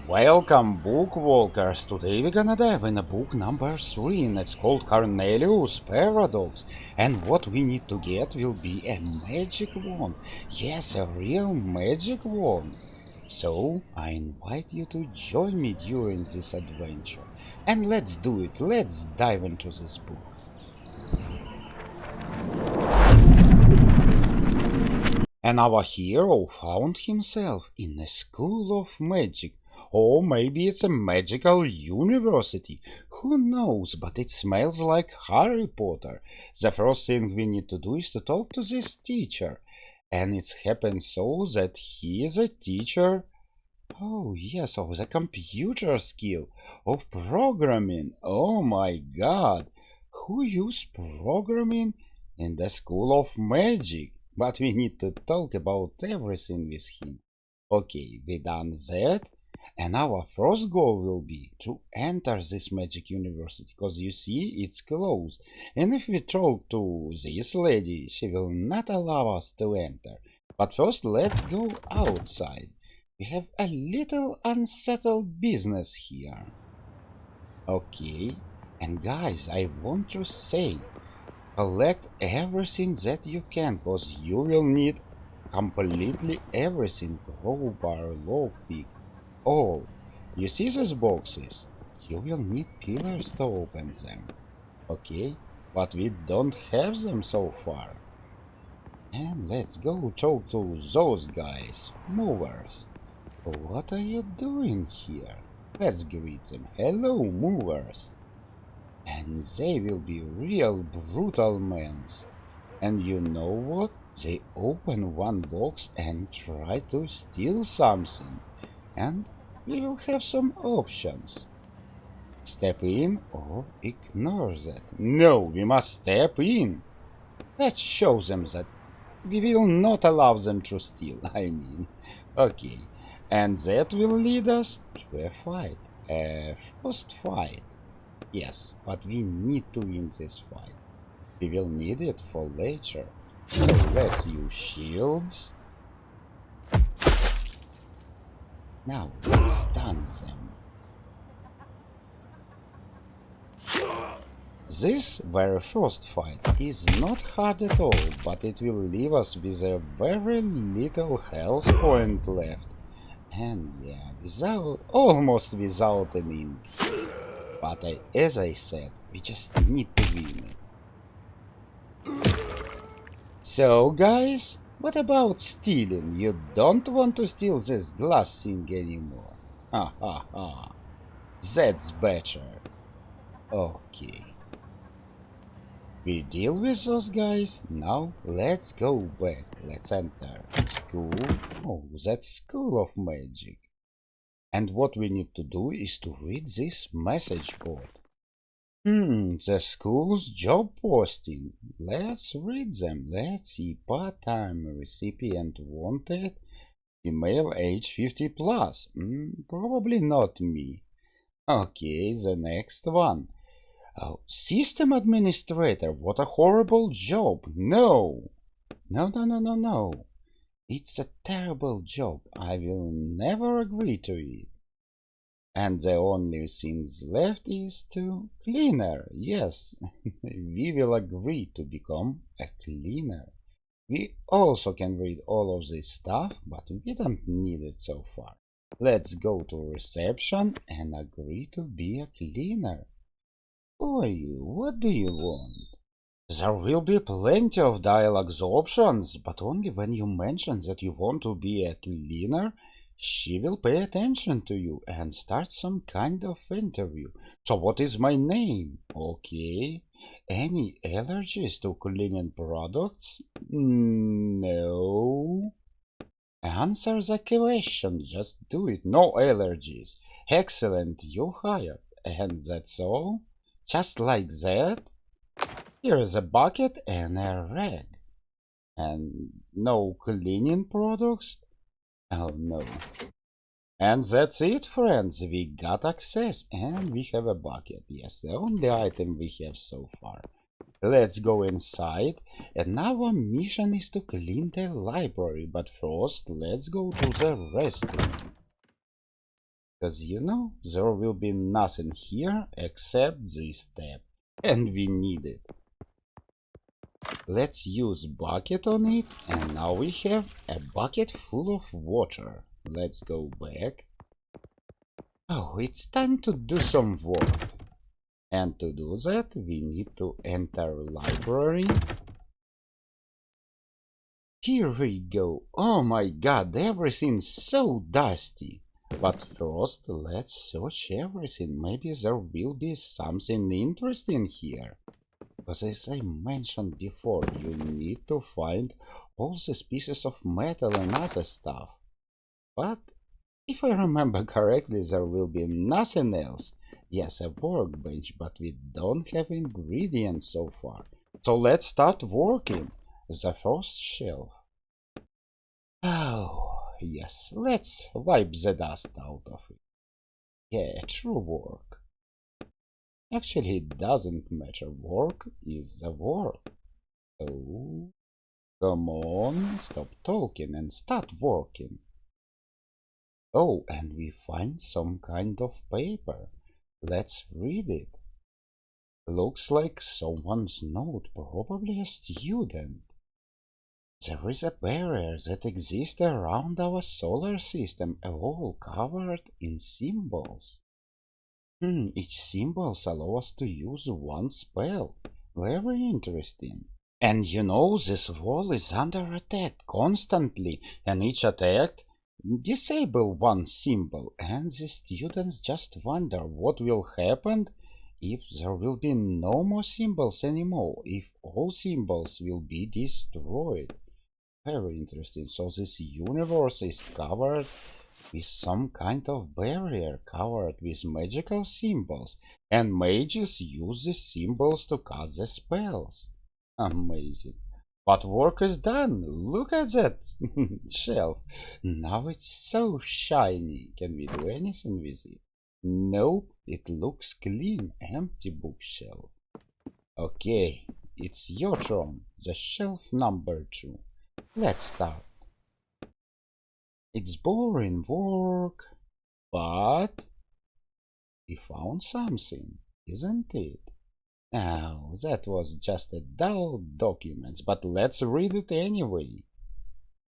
Welcome, Bookwalkers! Today we're gonna dive in a book number 3, and it's called Kornelius Paradox. And what we need to get will be a magic wand. Yes, a real magic wand. So, I invite you to join me during this adventure. And let's do it, let's dive into this book. And our hero found himself in a school of magic. Or maybe it's a magical university. Who knows, but it smells like Harry Potter. The first thing we need to do is to talk to this teacher. And it's happened so that he is a teacher. Oh, yes, of the computer skill, of programming. Oh my god. Who used programming in the school of magic? But we need to talk about everything with him. Okay, we done that. And our first goal will be to enter this magic university, because you see, it's closed. And if we talk to this lady, she will not allow us to enter. But first, let's go outside. We have a little unsettled business here. Okay, and guys, I want to say, collect everything that you can, cause you will need completely everything. Crowbar, lockpick, all. You see these boxes? You will need pillars to open them. Okay, but we don't have them so far. And let's go talk to those guys, movers. What are you doing here? Let's greet them. Hello, movers. And they will be real brutal men. And you know what? They open one box and try to steal something. And we will have some options. Step in or ignore that. No, we must step in. Let's show them that we will not allow them to steal, Okay. And that will lead us to a fight. A first fight. Yes, but we need to win this fight. We will need it for later. So let's use shields. Now let's stun them. This very first fight is not hard at all, but it will leave us with a very little health point left. And yeah, almost without an ink. But as I said, we just need to win it. So guys, what about stealing? You don't want to steal this glass thing anymore. Ha ha ha. That's better. Okay. We deal with those guys. Now let's go back. Let's enter school. Oh, that's School of Magic. And what we need to do is to read this message board. The school's job posting. Let's read them. Let's see. Part-time recipient wanted. Female age 50 plus. Probably not me. Okay, the next one. Oh, system administrator. What a horrible job. No. No. It's a terrible job. I will never agree to it. And the only thing left is to cleaner. Yes, we will agree to become a cleaner. We also can read all of this stuff, but we don't need it so far. Let's go to reception and agree to be a cleaner. Who are you? What do you want? There will be plenty of dialogue options, but only when you mention that you want to be a cleaner, she will pay attention to you and start some kind of interview. So what is my name? Okay. Any allergies to cleaning products? No. Answer the question, just do it. No allergies. Excellent, you hired. And that's all? Just like that? Here's a bucket and a rag. And no cleaning products? Oh no. And that's it, friends. We got access and we have a bucket. Yes, the only item we have so far. Let's go inside. And our mission is to clean the library. But first, let's go to the restroom. Because you know, there will be nothing here except this tab. And we need it. Let's use bucket on it, and now we have a bucket full of water. Let's go back. Oh, it's time to do some work. And to do that, we need to enter library. Here we go. Oh my god, everything's so dusty. But first, let's search everything. Maybe there will be something interesting here. Because as I mentioned before, you need to find all these pieces of metal and other stuff. But if I remember correctly, there will be nothing else. Yes, a workbench, but we don't have ingredients so far. So let's start working. The first shelf. Oh, yes, let's wipe the dust out of it. Yeah, true work. Actually, it doesn't matter. Work is the work. So, come on, stop talking and start working. Oh, and we find some kind of paper. Let's read it. Looks like someone's note, probably a student. There is a barrier that exists around our solar system, all covered in symbols. Each symbols allow us to use one spell. Very interesting. And you know, this wall is under attack constantly, and each attack disable one symbol, and the students just wonder what will happen if there will be no more symbols anymore, if all symbols will be destroyed. Very interesting. So this universe is covered with some kind of barrier, covered with magical symbols, and mages use these symbols to cast the spells. Amazing. But work is done. Look at that shelf. Now it's so shiny. Can we do anything with it? Nope, it looks clean. Empty bookshelf. Okay, it's your turn. The shelf number 2. Let's start. It's boring work, but we found something, isn't it? Now, that was just a dull document, but let's read it anyway.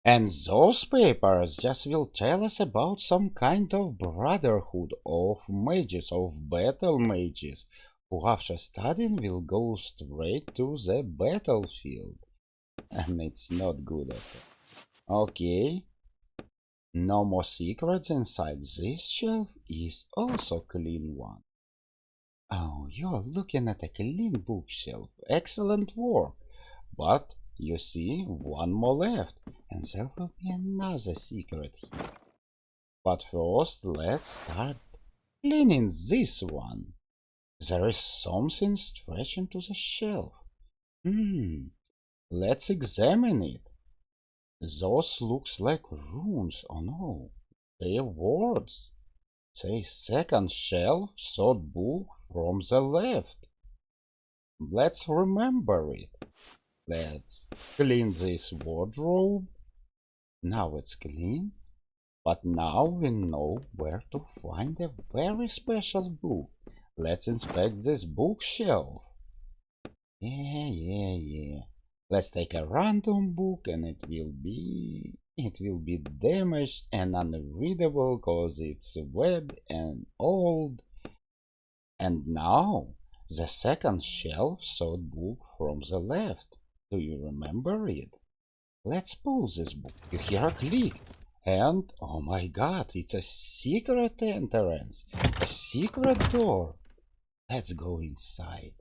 And those papers just will tell us about some kind of brotherhood of mages, of battle mages, who after studying will go straight to the battlefield. And it's not good at all. Okay. No more secrets inside. This shelf is also clean one. Oh, you're looking at a clean bookshelf. Excellent work. But, you see, one more left, and there will be another secret here. But first, let's start cleaning this one. There is something stretching to the shelf. Let's examine it. Those looks like runes. Oh no, they're words. Say second shelf, third book from the left. Let's remember it. Let's clean this wardrobe. Now it's clean, but now we know where to find a very special book. Let's inspect this bookshelf. Yeah. Let's take a random book and it will be damaged and unreadable cause it's wet and old. And now the second shelf, third book from the left. Do you remember it? Let's pull this book. You hear a click. And oh my god, it's a secret entrance. A secret door. Let's go inside.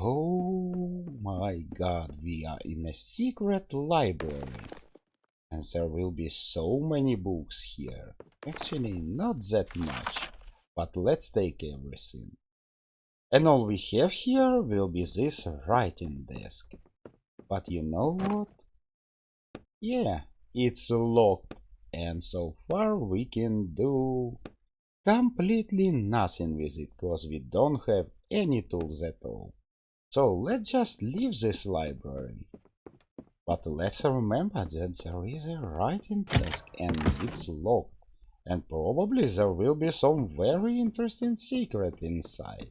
Oh my god, we are in a secret library. And there will be so many books here. Actually, not that much. But let's take everything. And all we have here will be this writing desk. But you know what? Yeah, it's locked. And so far we can do completely nothing with it, cause we don't have any tools at all. So let's just leave this library. But let's remember that there is a writing desk and it's locked. And probably there will be some very interesting secret inside.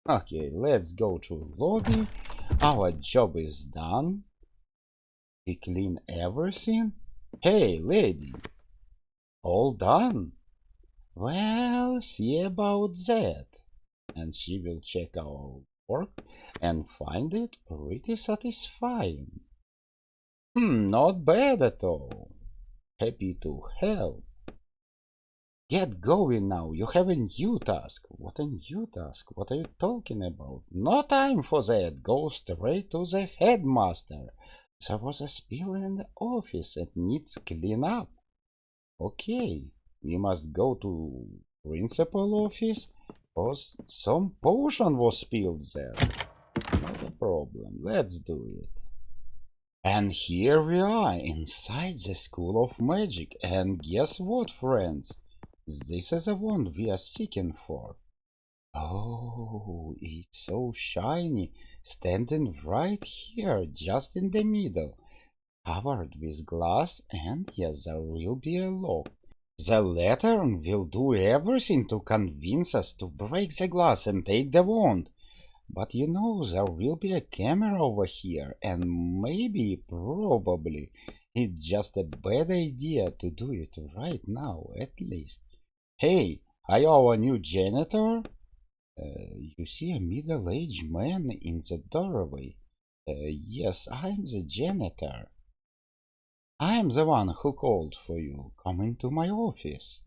Okay, let's go to lobby. Our job is done. We clean everything. Hey, lady, all done? Well, see about that. And she will check our work and find it pretty satisfying. Not bad at all. Happy to help. Get going now. You have a new task. What a new task? What are you talking about? No time for that. Go straight to the headmaster. There was a spill in the office that needs clean up. Okay, we must go to principal office because some potion was spilled there. Not a problem. Let's do it. And here we are inside the School of Magic. And guess what, friends? This is the wand we are seeking for. Oh, it's so shiny, standing right here, just in the middle, covered with glass, and yes, there will be a lock. The lantern will do everything to convince us to break the glass and take the wand. But you know, there will be a camera over here, and maybe, probably, it's just a bad idea to do it right now, at least. Hey, are you our new janitor? You see a middle-aged man in the doorway. Yes, I'm the janitor. I'm the one who called for you. Come into my office.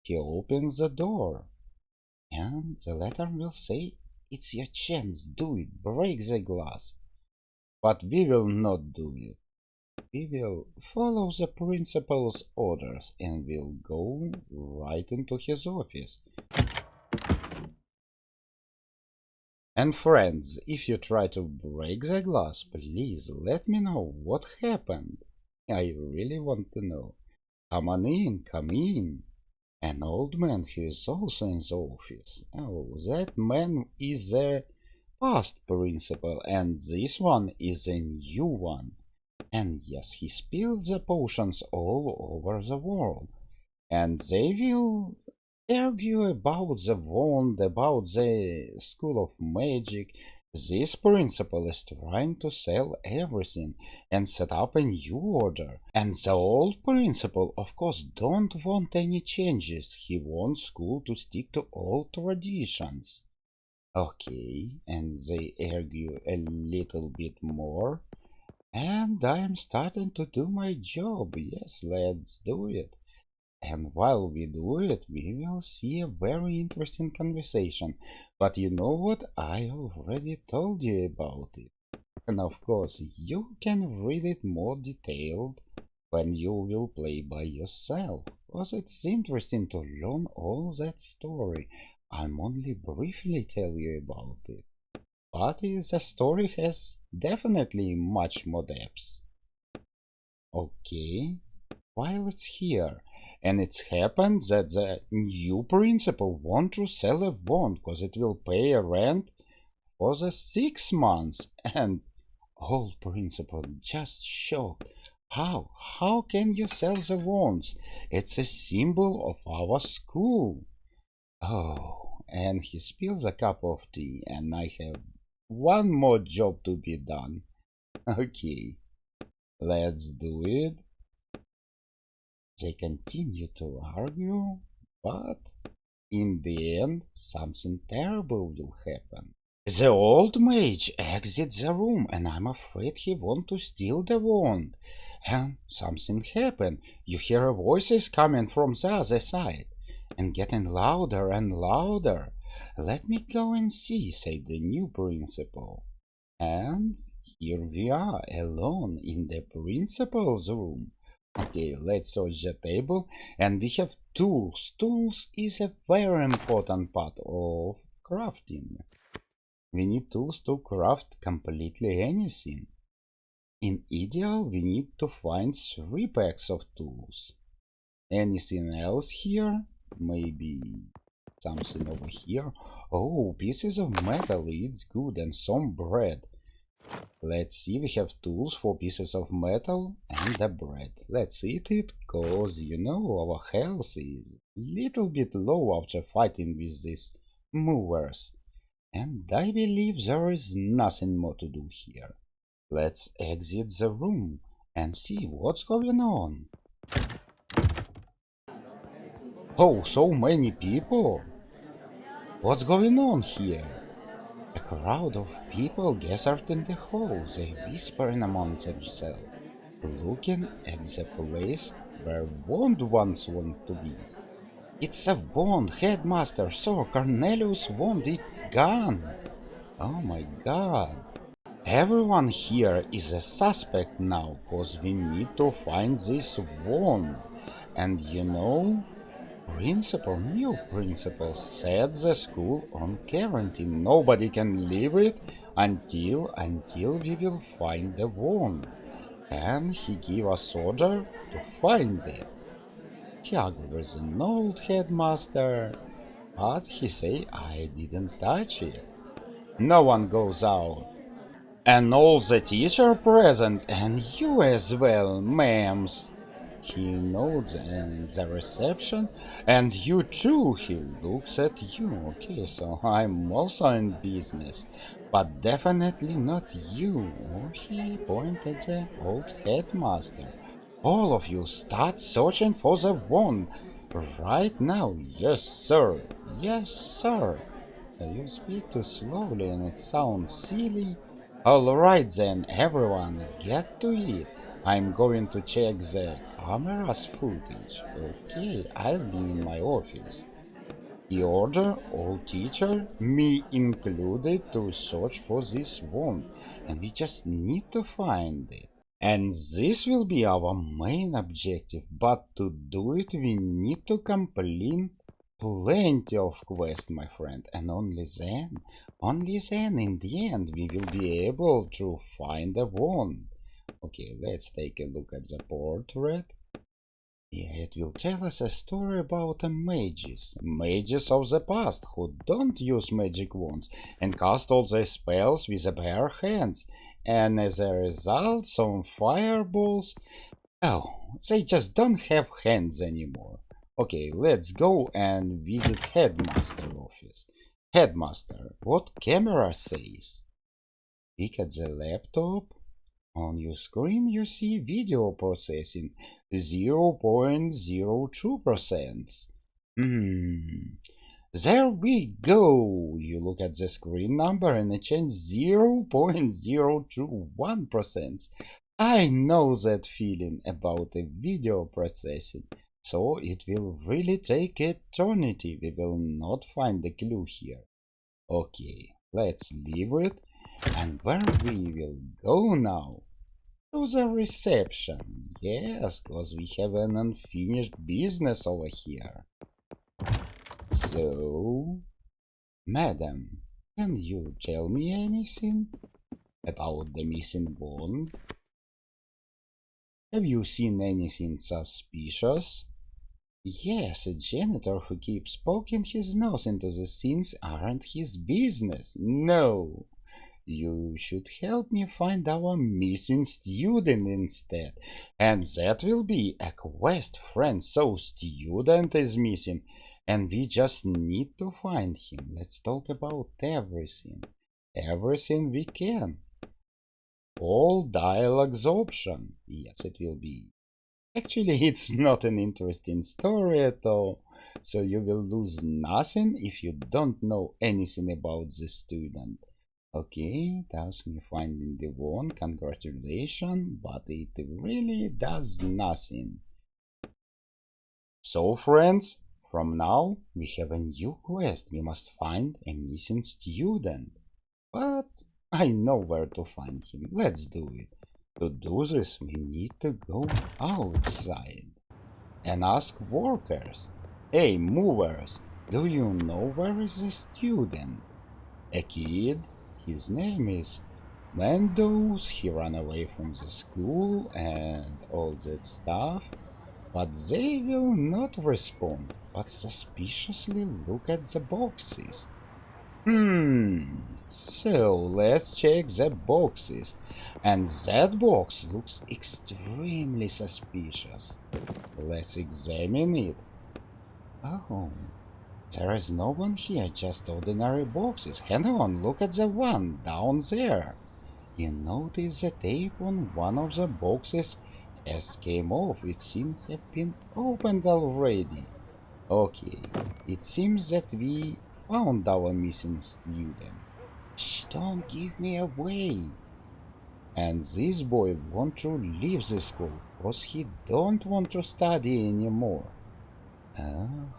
He opens the door, and the letter will say, it's your chance, do it, break the glass. But we will not do it. We will follow the principal's orders and will go right into his office. And friends, if you try to break the glass, please let me know what happened. I really want to know. Come on in, come in. An old man who is also in the office. Oh, that man is the past principal, and this one is a new one. And yes, he spilled the potions all over the world. And they will argue about the wand, about the School of Magic. This principal is trying to sell everything and set up a new order. And the old principal, of course, don't want any changes. He wants school to stick to old traditions. Okay, and they argue a little bit more. And I'm starting to do my job. Yes, let's do it. And while we do it, we will see a very interesting conversation. But you know what? I already told you about it. And of course, you can read it more detailed when you will play by yourself. Because it's interesting to learn all that story. I'm only briefly tell you about it. But the story has definitely much more depth. Okay, while it's here, and it's happened that the new principal want to sell a wand cause it will pay a rent for the 6 months, and old principal just shocked. How can you sell the wands? It's a symbol of our school. Oh, and he spills a cup of tea, and I have one more job to be done. Okay, let's do it. They continue to argue, but in the end, something terrible will happen. The old mage exits the room, and I'm afraid he wants to steal the wand. And something happened. You hear voices coming from the other side, and getting louder and louder. Let me go and see, said the new principal. And here we are, alone in the principal's room. Okay, let's search the table, and we have tools. Tools is a very important part of crafting. We need tools to craft completely anything. In ideal, we need to find 3 packs of tools. Anything else here? Maybe something over here? Oh, pieces of metal, it's good, and some bread. Let's see, we have tools for pieces of metal and the bread. Let's eat it, cause you know our health is little bit low after fighting with these movers. And I believe there is nothing more to do here. Let's exit the room and see what's going on. Oh, so many people! What's going on here? A crowd of people gathered in the hall. They whispering among themselves, looking at the place where Wand once wanted to be. It's a Wand, headmaster, Sir Cornelius Wand, it's gone! Oh my god! Everyone here is a suspect now, cause we need to find this Wand. And you know, new principal said the school on quarantine. Nobody can leave it until we will find the wand. And he gave us order to find it. He argued with an old headmaster, but he say I didn't touch it. No one goes out. And all the teacher present, and you as well, ma'ams. He nods in the reception, and you too, he looks at you. Okay, so I'm also in business, but definitely not you. He pointed at the old headmaster. All of you start searching for the wand right now. Yes, sir. Yes, sir. You speak too slowly and it sounds silly. Alright then, everyone, get to it. I'm going to check the camera's footage. Okay, I'll be in my office. He ordered all teachers, me included, to search for this wand, and we just need to find it. And this will be our main objective, but to do it we need to complete plenty of quests, my friend, and only then in the end we will be able to find a wand. Okay, let's take a look at the portrait. Yeah, it will tell us a story about mages of the past who don't use magic wands and cast all their spells with their bare hands, and as a result some fireballs. Oh, they just don't have hands anymore. Okay, let's go and visit headmaster office. Headmaster, what camera says? Look at the laptop. On your screen you see video processing 0.02%. There we go. You look at the screen number and it changes 0.021%. I know that feeling about the video processing. So it will really take eternity. We will not find the clue here. Okay, let's leave it. And where we will go now? To the reception. Yes, cause we have an unfinished business over here. So, madam, can you tell me anything about the missing wand? Have you seen anything suspicious? Yes, a janitor who keeps poking his nose into the things aren't his business. No, you should help me find our missing student instead. And that will be a quest, friend. So student is missing and we just need to find him. Let's talk about everything. Everything we can. All dialogues option. Yes, it will be. Actually, it's not an interesting story at all, so you will lose nothing if you don't know anything about the student. Okay, that's me finding the one, congratulations, but it really does nothing. So friends, from now we have a new quest. We must find a missing student. But I know where to find him. Let's do it. To do this, we need to go outside and ask workers. Hey, movers, do you know where is the student? A kid, his name is Mendoz, he ran away from the school and all that stuff, but they will not respond, but suspiciously look at the boxes. Hmm, So let's check the boxes. And that box looks extremely suspicious. Let's examine it. Oh, there is no one here, just ordinary boxes. Hang on, look at the one down there. You notice the tape on one of the boxes has came off. It seems to have been opened already. Okay, it seems that we found our missing student. Shh, don't give me away. And this boy want to leave the school because he don't want to study anymore.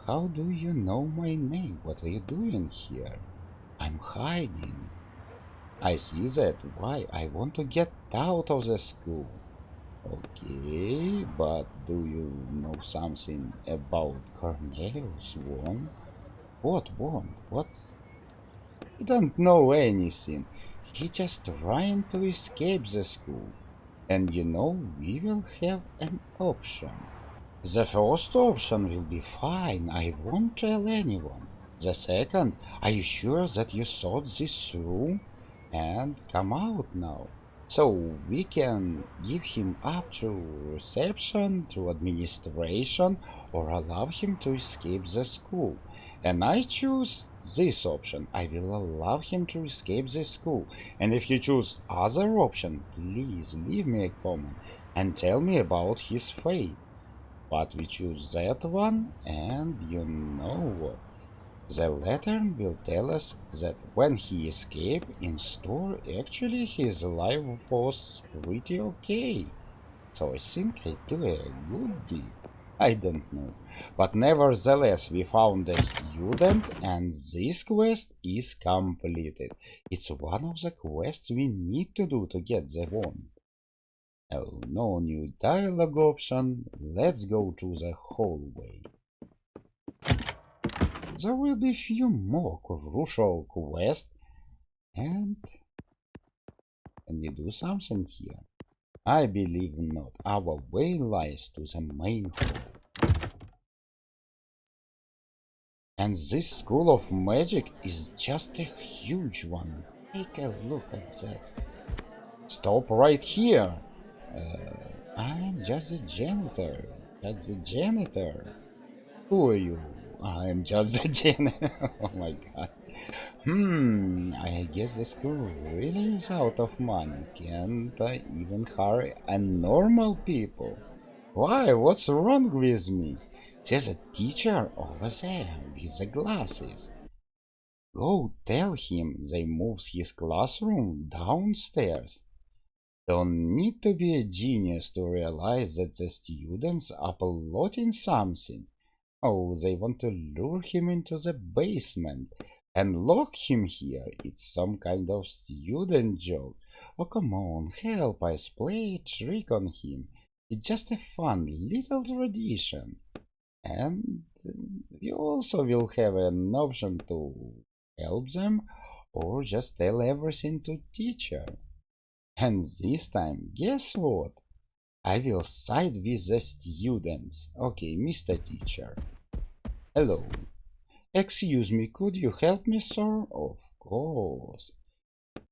How do you know my name? What are you doing here? I'm hiding. I see that. Why? I want to get out of the school. Okay, but do you know something about Cornelius Wand? What wand? What's... He don't know anything. He just trying to escape the school. And you know, we will have an option. The first option will be fine, I won't tell anyone. The second, are you sure that you thought this through and come out now? So we can give him up to reception, to administration, or allow him to escape the school. And I choose this option. I will allow him to escape the school. And if you choose other option, please leave me a comment and tell me about his fate. But we choose that one, and you know what? The letter will tell us that when he escaped in store, actually his life was pretty okay. So I think I do a good deed. I don't know. But nevertheless, we found a student and this quest is completed. It's one of the quests we need to do to get the wand. Oh, no new dialogue option. Let's go to the hallway. There will be few more crucial quests, and can we do something here? I believe not. Our way lies to the main hall. And this school of magic is just a huge one. Take a look at that. Stop right here. I'm just a janitor. Just a janitor. Who are you? I'm just a janitor. Oh my god. I guess the school really is out of money. Can't I even hire a normal people? Why? What's wrong with me? There's a teacher over there with the glasses. Go tell him they moved his classroom downstairs. Don't need to be a genius to realize that the students are plotting something. Oh, they want to lure him into the basement and lock him here. It's some kind of student joke. Oh, come on, help us play a trick on him. It's just a fun little tradition. And you also will have an option to help them or just tell everything to teacher. And this time, guess what? I will side with the students. Okay, Mr. Teacher. Hello. Excuse me, could you help me, sir? Of course.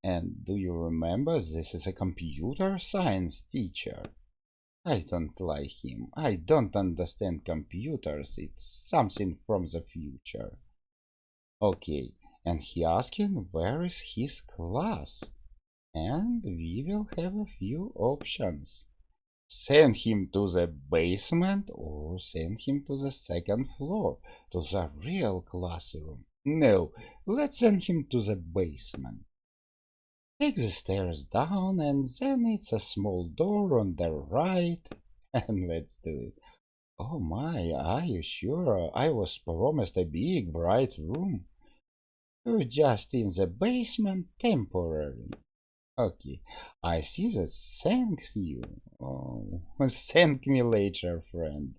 And do you remember this is a computer science teacher? I don't like him. I don't understand computers. It's something from the future. Okay, and he asking where is his class? And we will have a few options. Send him to the basement or send him to the second floor, to the real classroom. No, let's send him to the basement. Take the stairs down and then it's a small door on the right. And let's do it. Oh my, are you sure? I was promised a big bright room. You're just in the basement temporarily. Okay, I see that. Thanks you. Oh, thank me later, friend.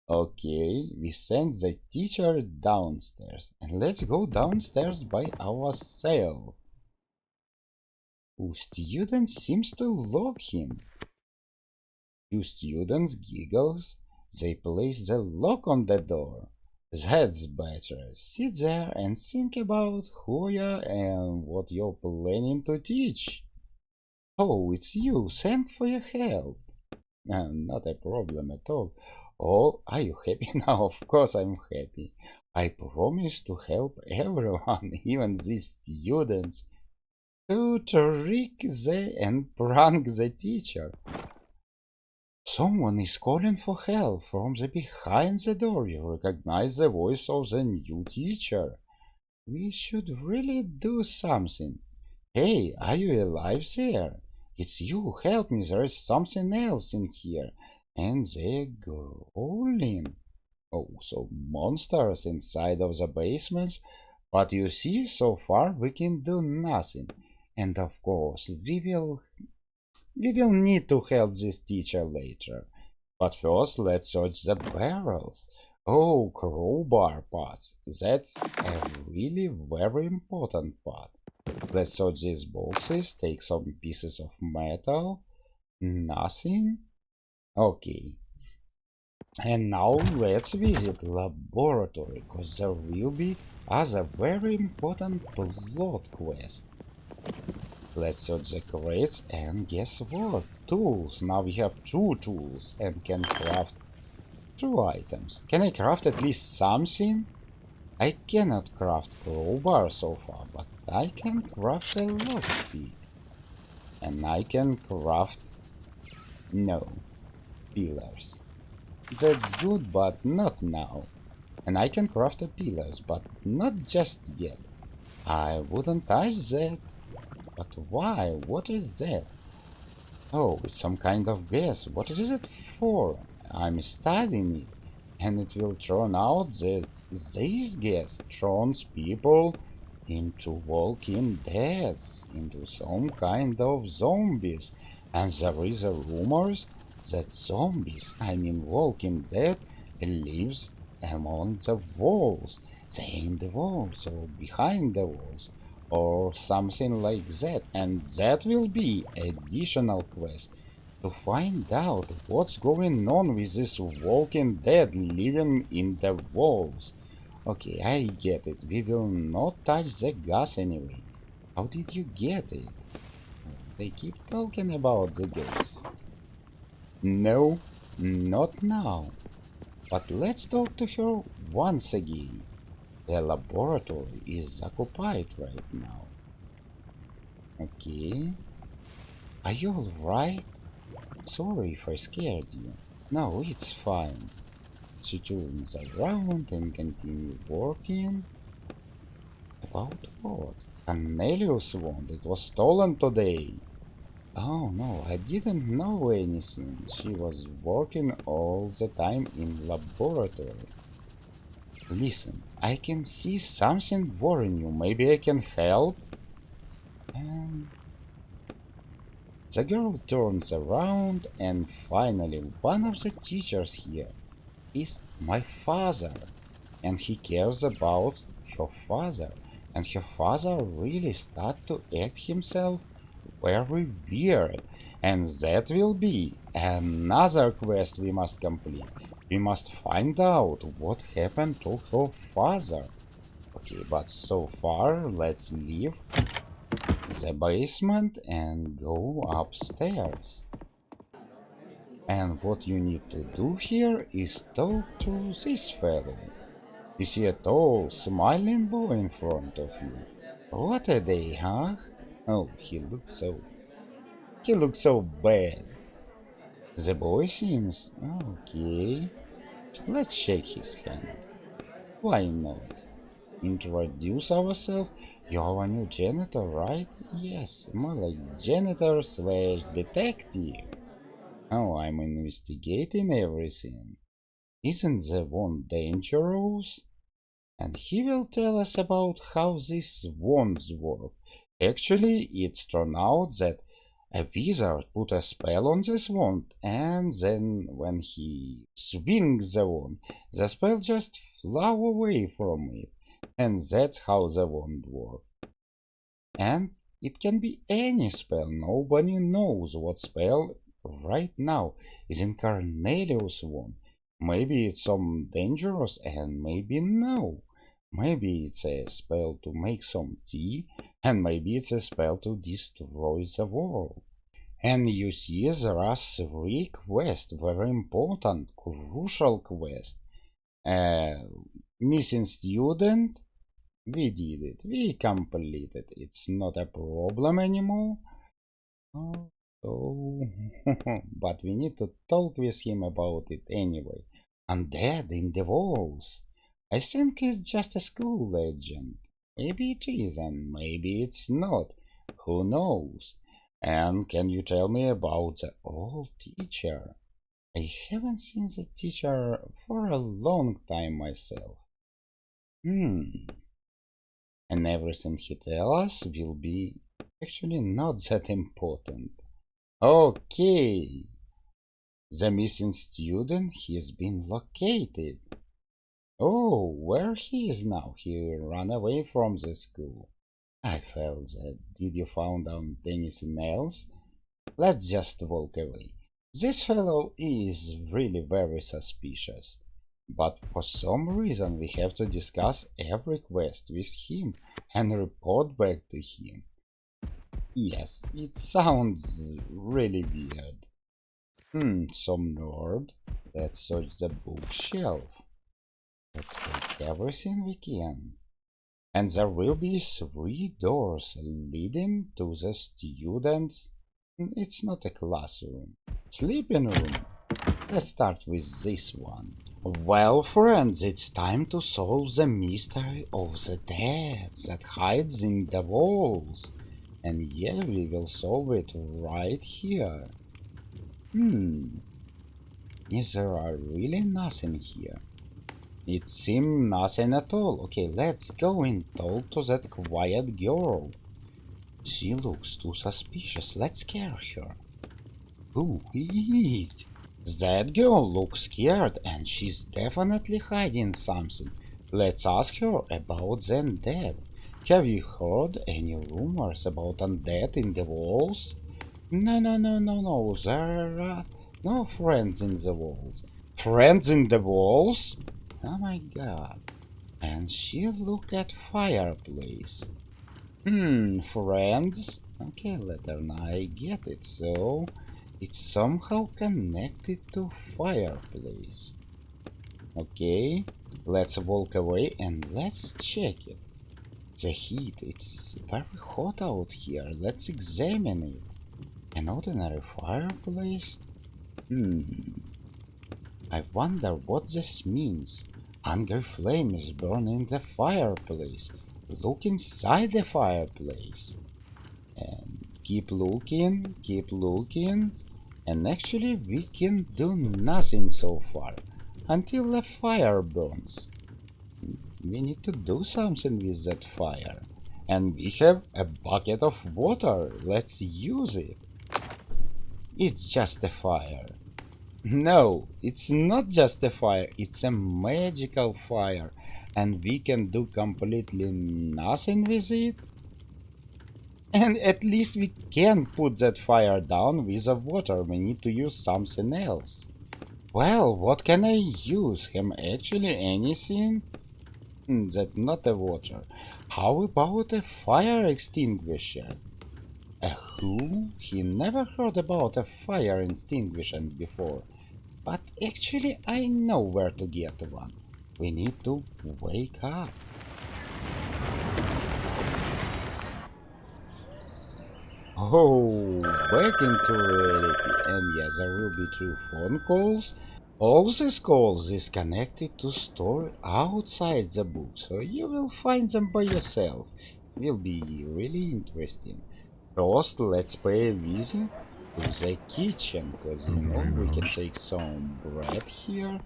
Okay, we send the teacher downstairs. And let's go downstairs by ourselves. Oh, student seems to lock him. Two students giggles. They place the lock on the door. That's better. Sit there and think about who you are and what you're planning to teach. Oh, it's you. Thanks for your help. Not a problem at all. Oh, are you happy now? Of course I'm happy. I promise to help everyone, even these students, to trick and prank the teacher. Someone is calling for help from the behind the door. You recognize the voice of the new teacher. We should really do something. Hey, are you alive there? It's you. Help me. There is something else in here. And they're growling. Oh, so monsters inside of the basements. But you see, so far we can do nothing. And of course, we will need to help this teacher later. But first, let's search the barrels. Oh, crowbar parts. That's a really very important part. Let's search these boxes, take some pieces of metal. Nothing? Okay. And now let's visit laboratory, cause there will be other very important plot quest. Let's search the crates and guess what? Tools. Now we have two tools and can craft two items. Can I craft at least something? I cannot craft crowbar so far, but I can craft a lockpick. And I can craft, no, pillars. That's good, but not now. And I can craft a pillars, but not just yet. I wouldn't touch that. But why? What is that? Oh, it's some kind of gas. What is it for? I'm studying it, and it will turn out that this gas turns people into walking deads, into some kind of zombies. And there is a rumors that zombies, I mean walking dead, lives among the walls. Say in the walls or behind the walls or something like that, and that will be additional quest to find out what's going on with this walking dead living in the walls. Okay, I get it. We will not touch the gas anyway. How did you get it? They keep talking about the gas. No, not now. But let's talk to her once again. The laboratory is occupied right now. Okay. Are you alright? Sorry if I scared you. No, it's fine. She turns around and continues working. About what? Cornelius wand. It was stolen today. Oh no, I didn't know anything. She was working all the time in laboratory. Listen, I can see something worrying you. Maybe I can help? And the girl turns around and finally one of the teachers here is my father. And he cares about her father. And her father really start to act himself very weird. And that will be another quest we must complete. We must find out what happened to her father. Okay, but so far let's leave the basement and go upstairs. And what you need to do here is talk to this fellow. You see a tall, smiling boy in front of you. What a day, huh? Oh, he looks so bad. The boy seems okay. Let's shake his hand. Why not? Introduce ourselves. You're our new janitor, right? Yes, more like janitor slash detective. Oh, I'm investigating everything. Isn't the one dangerous? And he will tell us about how these wands work. Actually, it's turned out that a wizard put a spell on this wand, and then when he swings the wand, the spell just flew away from it. And that's how the wand works. And it can be any spell. Nobody knows what spell right now is in Cornelius' wand. Maybe it's some dangerous and maybe no. Maybe it's a spell to make some tea and maybe it's a spell to destroy the world. And you see there are three quests, very important, crucial quests. Uh, Missing student, we did it, we completed. It's not a problem anymore. Oh, so, but we need to talk with him about it anyway. Undead in the walls. I think it's just a school legend. Maybe it is, and maybe it's not. Who knows? And can you tell me about the old teacher? I haven't seen the teacher for a long time myself. Hmm. And everything he tells us will be actually not that important. Okay, the missing student has been located. Oh, where he is now? He ran away from the school. I felt that. Did you find out anything else? Let's just walk away. This fellow is really very suspicious. But for some reason we have to discuss every quest with him and report back to him. Yes, it sounds really weird. Some nerd. Let's search the bookshelf. Let's take everything we can. And there will be three doors leading to the students. It's not a classroom. Sleeping room. Let's start with this one. Well, friends, it's time to solve the mystery of the dead that hides in the walls. And yeah, we will solve it right here. There are really nothing here. It seems nothing at all. Okay, let's go and talk to that quiet girl. She looks too suspicious. Let's scare her. Who is? That girl looks scared and she's definitely hiding something. Let's ask her about the undead. Have you heard any rumors about undead in the walls? No, no, no, no, no. There are no friends in the walls. Friends in the walls? Oh my god. And she look at fireplace. Friends? Okay, letter N, I get it. So, it's somehow connected to fireplace. Okay, let's walk away and let's check it. The heat, it's very hot out here. Let's examine it. An ordinary fireplace? I wonder what this means. Angry flames burning the fireplace. Look inside the fireplace. And keep looking, and actually we can do nothing so far until the fire burns. We need to do something with that fire, and we have a bucket of water. Let's use it. It's just a fire. No, it's not just a fire, it's a magical fire, and we can do completely nothing with it. And at least we can put that fire down with the water. We need to use something else. Well, what can I use? Actually anything? That's not a water. How about a fire extinguisher? A who? He never heard about a fire extinguisher before. But actually I know where to get one. We need to wake up. Oh, back into reality, and yes, there will be 2 phone calls. All these calls is connected to story outside the book, so you will find them by yourself. It will be really interesting. First, let's pay a visit to the kitchen, because we can take some bread here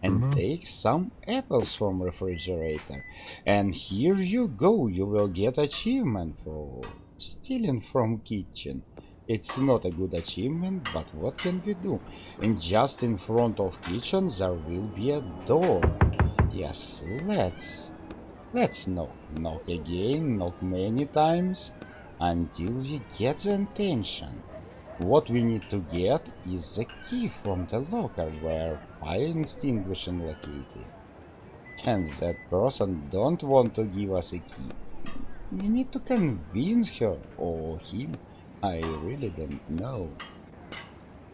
and take some apples from refrigerator. And here you go, you will get achievement for stealing from kitchen. It's not a good achievement, but what can we do? And just in front of kitchen there will be a door. Yes, let's knock. Knock again, knock many times until we get the attention. What we need to get is the key from the locker where fire extinguishing located. And that person don't want to give us a key. We need to convince her or him. I really don't know.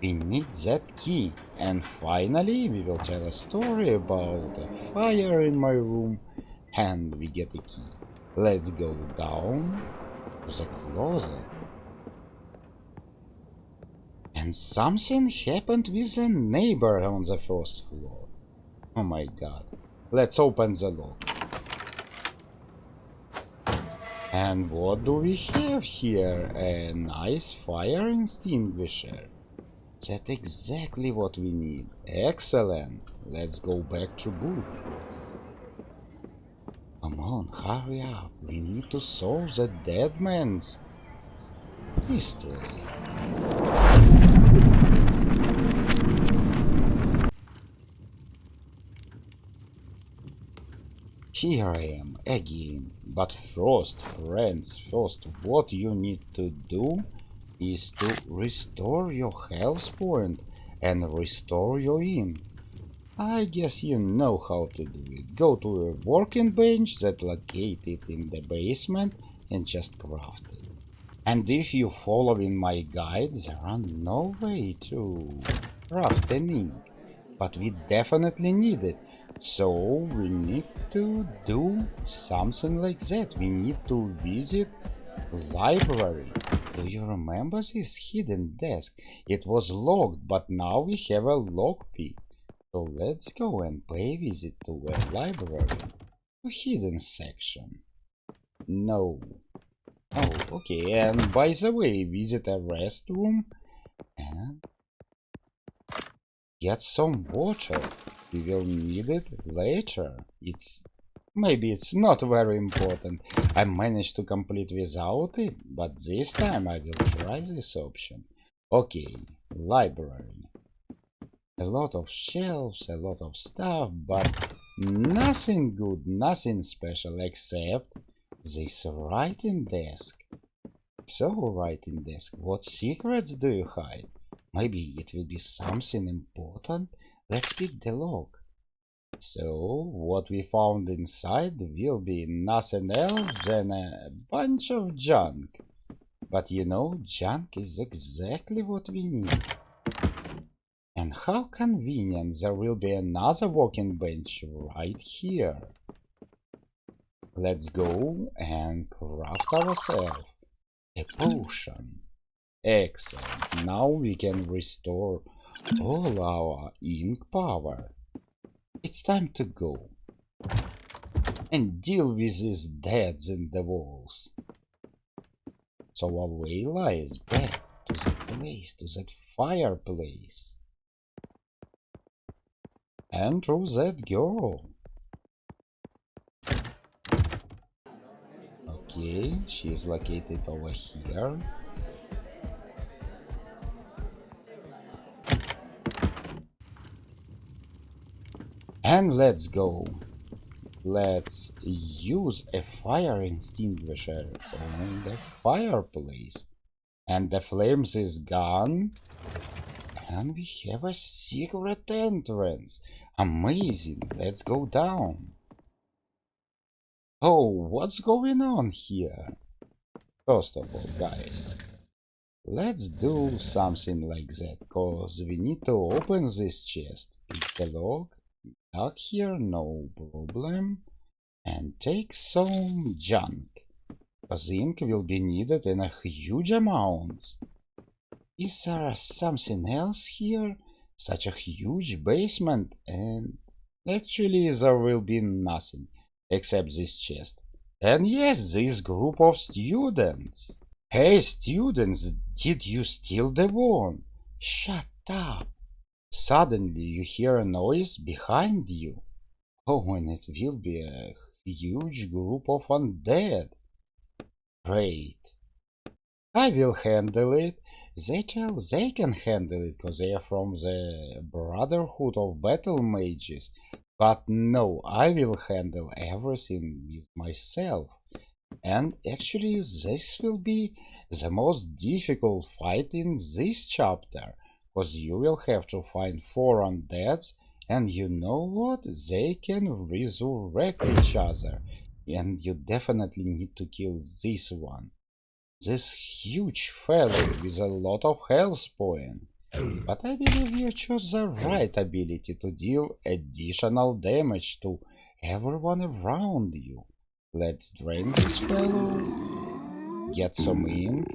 We need that key. And finally we will tell a story about a fire in my room and we get a key. Let's go down to the closet. And something happened with a neighbor on the first floor. Oh my god. Let's open the lock. And what do we have here? A nice fire extinguisher. That's exactly what we need. Excellent. Let's go back to book. Come on, hurry up. We need to solve the dead man's mystery. Here I am again. But first, friends, what you need to do is to restore your health point and restore your ink. I guess you know how to do it. Go to a working bench that's located in the basement and just craft it. And if you follow in my guide, there are no way to craft an ink. But we definitely need it. So we need to do something like that. We need to visit library. Do you remember this hidden desk? It was locked, but now we have a lockpick. So let's go and pay visit to a library. A hidden section. No. Oh, okay, and by the way, visit a restroom and get some water. We will need it later. Maybe it's not very important. I managed to complete without it, but this time I will try this option. Okay, library. A lot of shelves, a lot of stuff, but nothing good, nothing special except this writing desk. So, writing desk, what secrets do you hide? Maybe it will be something important? Let's pick the lock. So, what we found inside will be nothing else than a bunch of junk. But you know, junk is exactly what we need. And how convenient, there will be another working bench right here. Let's go and craft ourselves a potion. Excellent. Now we can restore all our ink power. It's time to go and deal with these deads in the walls. So our way lies back to that place, to that fireplace. And to that girl. Okay, she is located over here. And let's go. Let's use a fire extinguisher on the fireplace. And the flames is gone. And we have a secret entrance. Amazing. Let's go down. Oh, what's going on here? First of all, guys, let's do something like that, cause we need to open this chest. Pick the lock, duck here, no problem, and take some junk, cause ink will be needed in a huge amount. Is there something else here? Such a huge basement, and actually there will be nothing except this chest. And yes, this group of students. Hey students, did you steal the wand? Shut up! Suddenly you hear a noise behind you. Oh, and it will be a huge group of undead. Great. I will handle it. They tell they can handle it because they are from the Brotherhood of Battle Mages. But no, I will handle everything with myself. And actually this will be the most difficult fight in this chapter, cause you will have to find 4 undeads, and you know what? They can resurrect each other, and you definitely need to kill this one. This huge fellow with a lot of health points. But I believe you chose the right ability to deal additional damage to everyone around you. Let's drain this fellow, get some ink,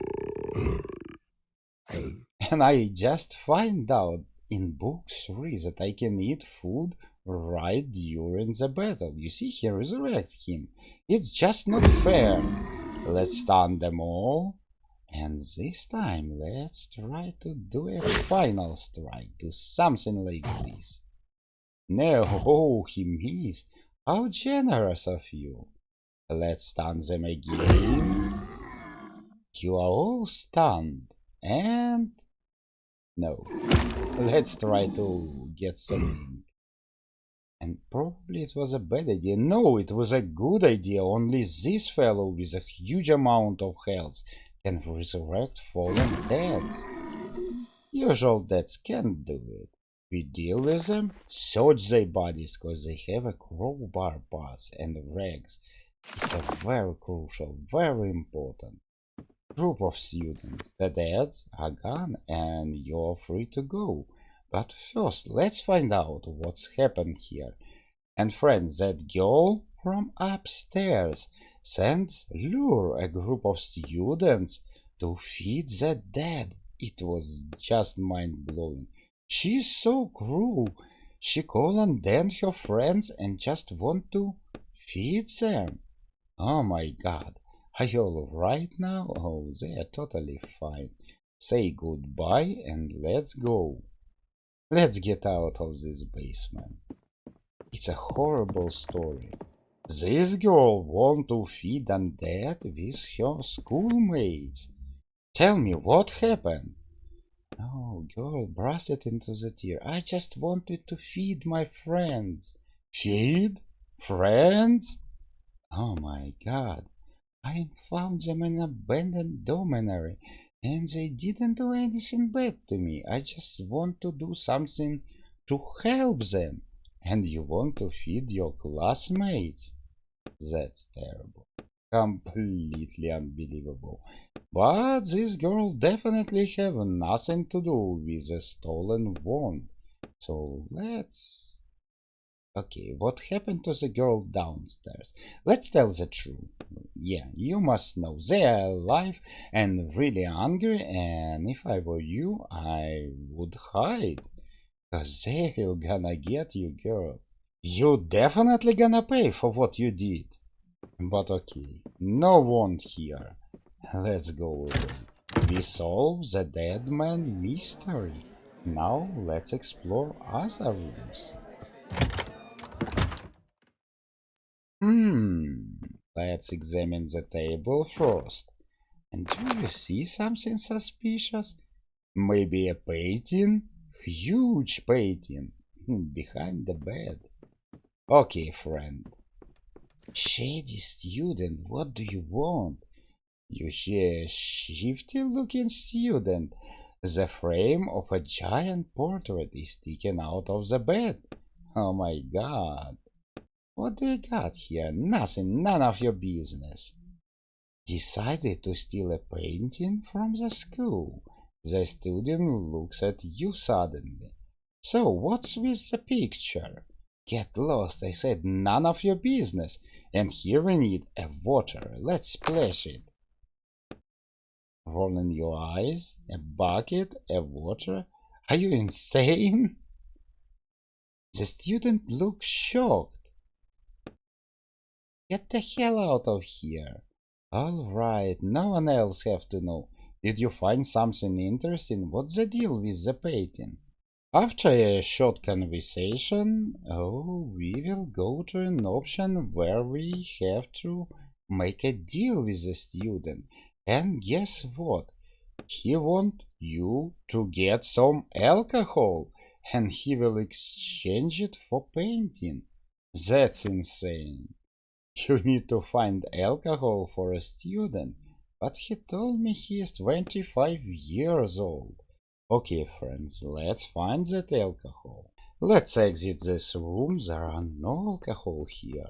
and I just find out in book 3 that I can eat food right during the battle. You see, he resurrect him. It's just not fair. Let's stun them all. And this time, let's try to do a final strike. Do something like this. No, he missed. How generous of you. Let's stun them again. You are all stunned. And... no. Let's try to get some ink. And probably it was a bad idea. No, it was a good idea. Only this fellow with a huge amount of health can resurrect fallen deads. Usual deads can't do it. We deal with them, search their bodies cause they have a crowbar parts and rags. It's a very crucial, very important group of students. The deads are gone and you're free to go. But first, let's find out what's happened here. And friends, that girl from upstairs sends Lure, a group of students, to feed the dead. It was just mind-blowing. She's so cruel. She call on Dan her friends and just want to feed them. Oh my god. Are you alright now? Oh, they are totally fine. Say goodbye and let's go. Let's get out of this basement. It's a horrible story. This girl want to feed undead with her schoolmates. Tell me what happened. Oh, girl burst into the tear. I just wanted to feed my friends. Feed? Friends? Oh my god. I found them in an abandoned dormitory, and they didn't do anything bad to me. I just want to do something to help them. And you want to feed your classmates? That's terrible. Completely unbelievable. But this girl definitely have nothing to do with a stolen wand. So let's... okay, what happened to the girl downstairs? Let's tell the truth. Yeah, you must know they are alive and really hungry, and if I were you, I would hide. Cause they will gonna get you, girl. You definitely gonna pay for what you did. But okay, no wand here. Let's go away. We solve the dead man mystery. Now let's explore other rooms. Let's examine the table first. And do you see something suspicious? Maybe a painting? Huge painting. Behind the bed. Okay, friend. Shady student, what do you want? You see a shifty looking student. The frame of a giant portrait is sticking out of the bed. Oh my god. What do you got here? Nothing, none of your business. Decided to steal a painting from the school. The student looks at you suddenly. So, what's with the picture? Get lost, I said, none of your business. And here we need a water. Let's splash it. Rolling your eyes, a bucket, a water. Are you insane? The student looks shocked. Get the hell out of here. Alright, no one else have to know. Did you find something interesting? What's the deal with the painting? After a short conversation, we will go to an option where we have to make a deal with the student. And guess what? He wants you to get some alcohol, and he will exchange it for painting. That's insane. You need to find alcohol for a student, but he told me he is 25 years old. Okay, friends, let's find that alcohol. Let's exit this room, there are no alcohol here.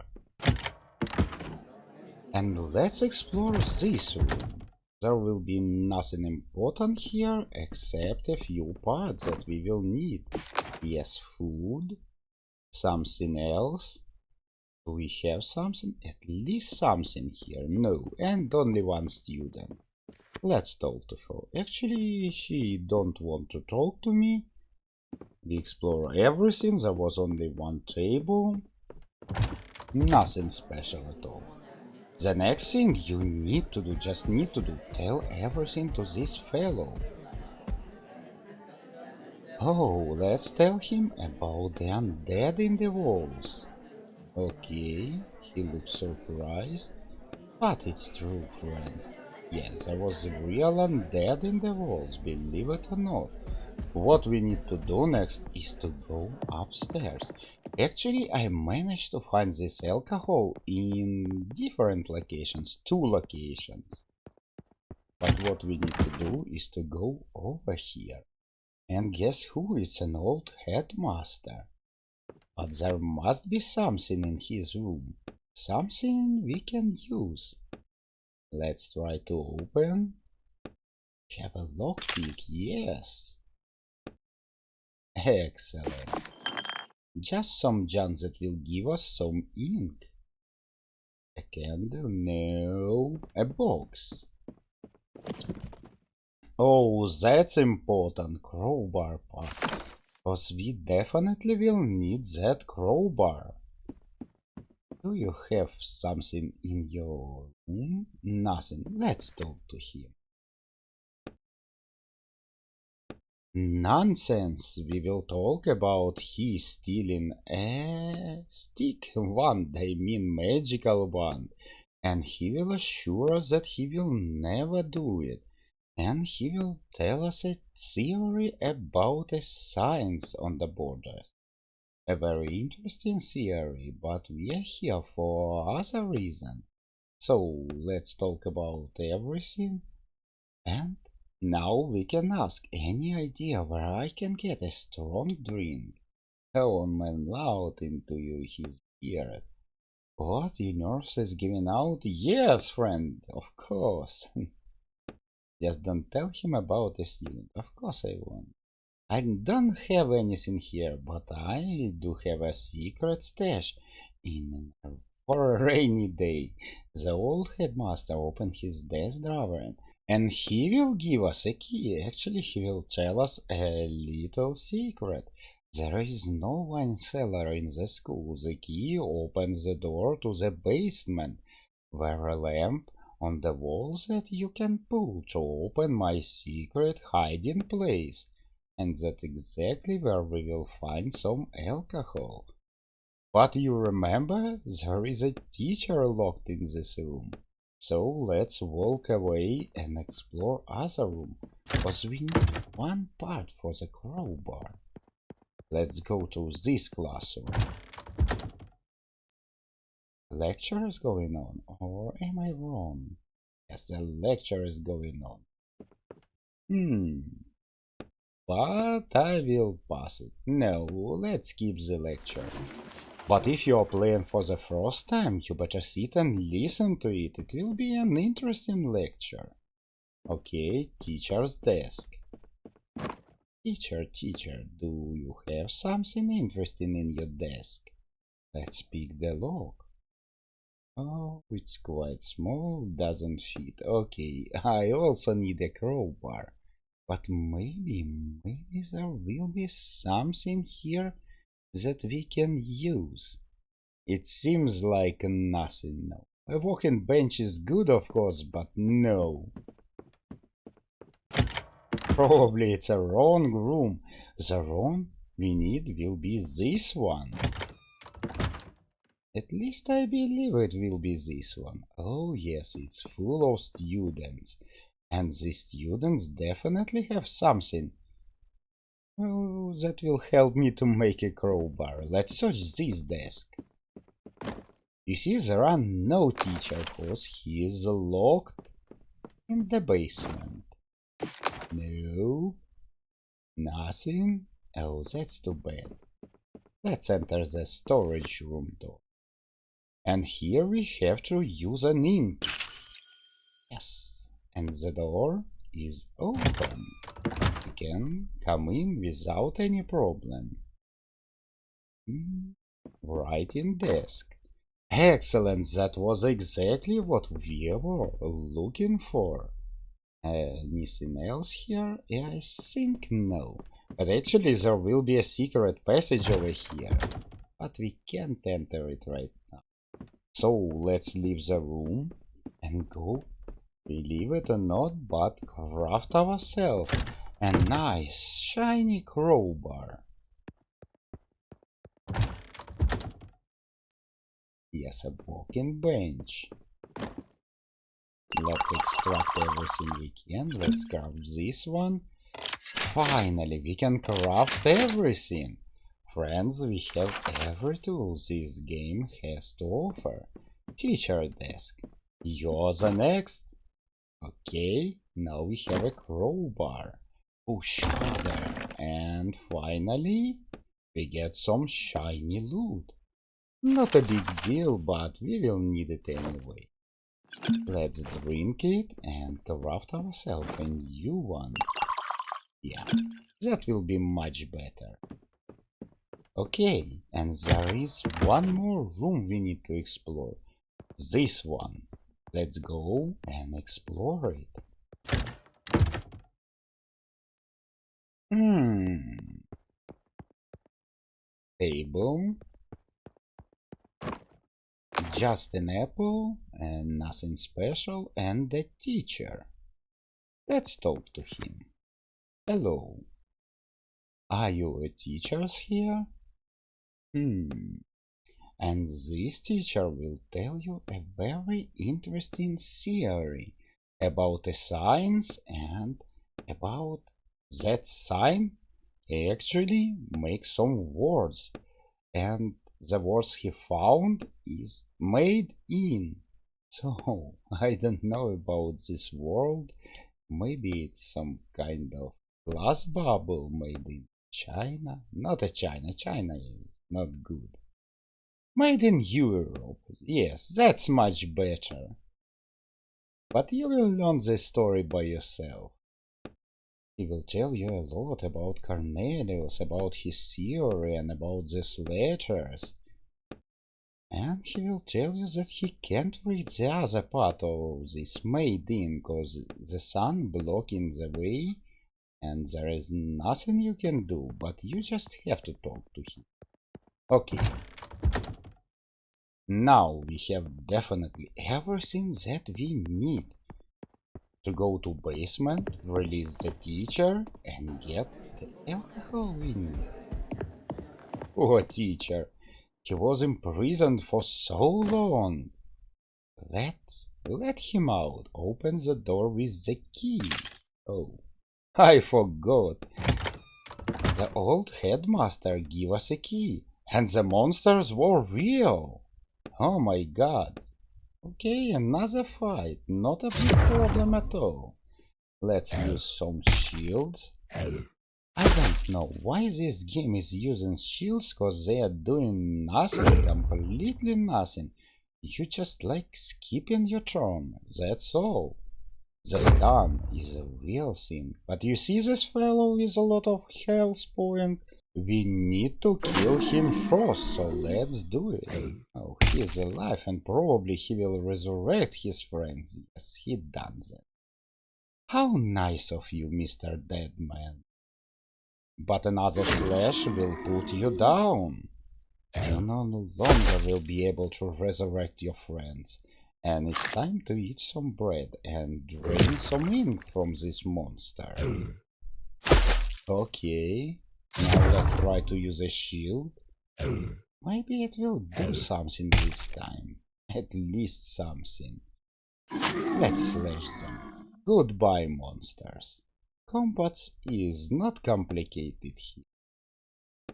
And let's explore this room. There will be nothing important here except a few parts that we will need. Yes, food, something else. Do we have something? At least something here. No, and only one student. Let's talk to her. Actually, she don't want to talk to me. We explore everything. There was only one table. Nothing special at all. The next thing you need to do, tell everything to this fellow. Oh, let's tell him about the undead in the walls. Okay, he looks surprised. But it's true, friend. Yes, there was a real undead in the walls, believe it or not. What we need to do next is to go upstairs. Actually, I managed to find this alcohol in different locations, 2 locations. But what we need to do is to go over here. And guess who? It's an old headmaster. But there must be something in his room. Something we can use. Let's try to open. Have a lockpick, yes. Excellent. Just some junk that will give us some ink. A candle? No. A box. Oh, that's important. Crowbar parts. Because we definitely will need that crowbar. Do you have something in your room? Nothing. Let's talk to him. Nonsense! We will talk about he stealing a stick wand, I mean magical wand, and he will assure us that he will never do it, and he will tell us a theory about a science on the borders. A very interesting theory, but we are here for other reason. So let's talk about everything. And now we can ask, any idea where I can get a strong drink? Go on, man, loud into you his beard. What, your nerves is giving out? Yes, friend, of course. Just don't tell him about the student. Of course I won't. I don't have anything here, but I do have a secret stash in for a rainy day. The old headmaster opened his desk drawer and he will give us a key. Actually, he will tell us a little secret. There is no wine cellar in the school. The key opens the door to the basement, where a lamp on the wall that you can pull to open my secret hiding place. And that's exactly where we will find some alcohol. But you remember, there is a teacher locked in this room. So let's walk away and explore other room, cause we need one part for the crowbar. Let's go to this classroom. Lecture is going on, or am I wrong? Yes, the lecture is going on. But I will pass it. No, let's keep the lecture. But if you are playing for the first time, you better sit and listen to it. It will be an interesting lecture. Okay, teacher's desk. Teacher, do you have something interesting in your desk? Let's pick the lock. Oh, it's quite small, doesn't fit. Okay, I also need a crowbar. But maybe there will be something here that we can use. It seems like nothing now. A walking bench is good, of course, but no. Probably it's a wrong room. The room we need will be this one. At least I believe it will be this one. Oh yes, it's full of students. And the students definitely have something. Oh, that will help me to make a crowbar. Let's search this desk. You see, there are no teacher because he is locked in the basement. No, nothing. Oh, that's too bad. Let's enter the storage room door. And here we have to use an ink. Yes, and the door is open. We can come in without any problem. Writing desk. Excellent, that was exactly what we were looking for. Anything else here? I think no. But actually there will be a secret passage over here. But we can't enter it right now. So let's leave the room and go, believe it or not, but craft ourselves a nice shiny crowbar. Yes, a walking bench. Let's extract everything we can. Let's grab this one. Finally, we can craft everything. Friends, we have every tool this game has to offer. Teacher desk. You're the next. Okay, now we have a crowbar. Push harder. And finally, we get some shiny loot. Not a big deal, but we will need it anyway. Let's drink it and craft ourselves a new one. Yeah, that will be much better. Okay, and there is one more room we need to explore. This one. Let's go and explore it. Table. Just an apple and nothing special, and the teacher. Let's talk to him. Hello. Are you a teacher here? And this teacher will tell you a very interesting theory about a science and about that sign actually makes some words, and the words he found is made in. So I don't know about this world. Maybe it's some kind of glass bubble made in China. Not a China. China is not good. Made in Europe. Yes, that's much better. But you will learn the story by yourself. He will tell you a lot about Cornelius, about his theory, and about these letters. And he will tell you that he can't read the other part of this made in, because the sun blocking the way, and there is nothing you can do, but you just have to talk to him. Okay. Now we have definitely everything that we need to go to basement, release the teacher, and get the alcohol we need. Poor teacher, he was imprisoned for so long. Let's let him out. Open the door with the key. Oh, I forgot. The old headmaster gave us a key, and the monsters were real. Oh my god. Okay, another fight. Not a big problem at all. Let's use some shields. I don't know why this game is using shields, cause they are doing nothing, completely nothing. You just like skipping your turn, that's all. The stun is a real thing, but you see this fellow with a lot of health point? We need to kill him first, so let's do it. Oh, he is alive and probably he will resurrect his friends. Yes, he done that. How nice of you, Mr. Deadman. But another slash will put you down. You no longer will be able to resurrect your friends. And it's time to eat some bread and drain some ink from this monster. Okay, now let's try to use a shield. Maybe it will do something this time. At least something. Let's slash them. Goodbye, monsters. Combat is not complicated here.